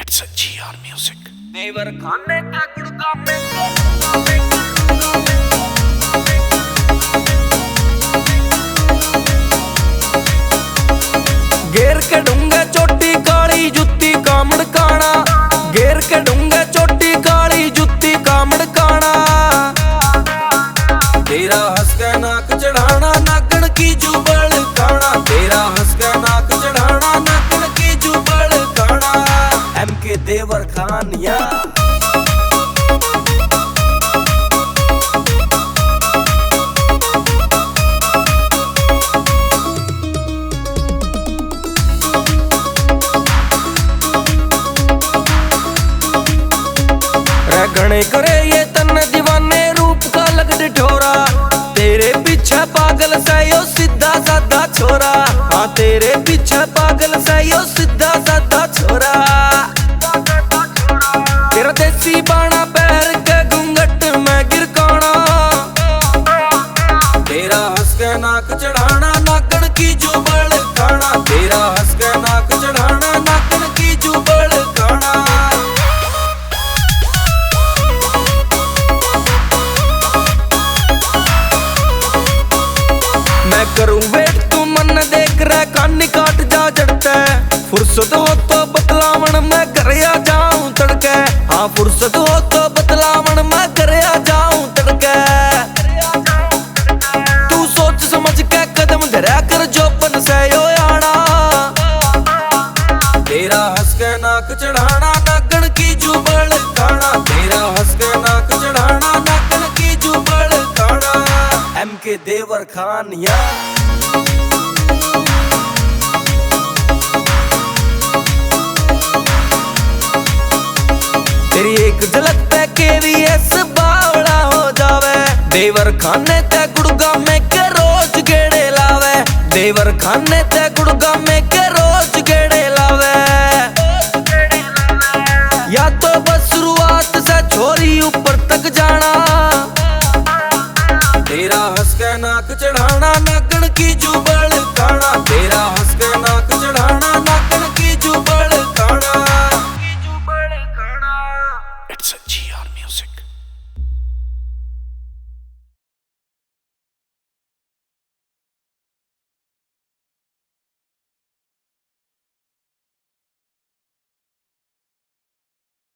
It's a GR music. देवर खाने का गुड़का में घेर के ढूंगे चोटी काली जुत्ती कामड़ काना, घेर के ढूंगे चोटी काली जुत्ती कामड़ काना। तेरा हंस के नाक चढ़ाना नागण की जुबल काना, तेरा हंस के नाक चढ़ाना नागण की जुबल काना। MK देवर खान या घने करे ये तन दीवाने रूप का लग ठोरा। तेरे पीछे पागल से यो सीधा साधा छोरा, हाँ तेरे पीछे पागल से यो सीधा साधा छोरा। तेरा देसी बाणा पैर के घूंघट में गिरकाना, तेरा हंस के नाक चढ़ाना नाकन की जुबल खाना, तेरा हंस के नाक चढ़ाना नाकन की जुबल खाना। मैं करूं वेट तू मन देख रहा कानी काट जा जड़ते। फुर्सत हो तो बतलावन मैं घर आ जाऊं तड़के, हाँ फुर्सत हो तो बतलावन मैं घर आ जाऊं तड़के। तू सोच समझ के कदम धरा कर जोपन से यो आना, तेरा हंस के नाक चढ़ाना नागण की जुबल खाना, तेरा हंस के नाक चढ़ाना नागण की जुबल खाना। MK देवर खान या तेरी एक झलक पे KVS बावड़ा हो जावे। देवर खाने ते गुड़गा में के रोज गेड़े लावे, देवर खाने ते गुड़गा में के रोज गेड़े लावे। या तो बस शुरुआत से छोरी ऊपर तक जाना, तेरा हंस के नाक चढ़ाना नागण की जुबल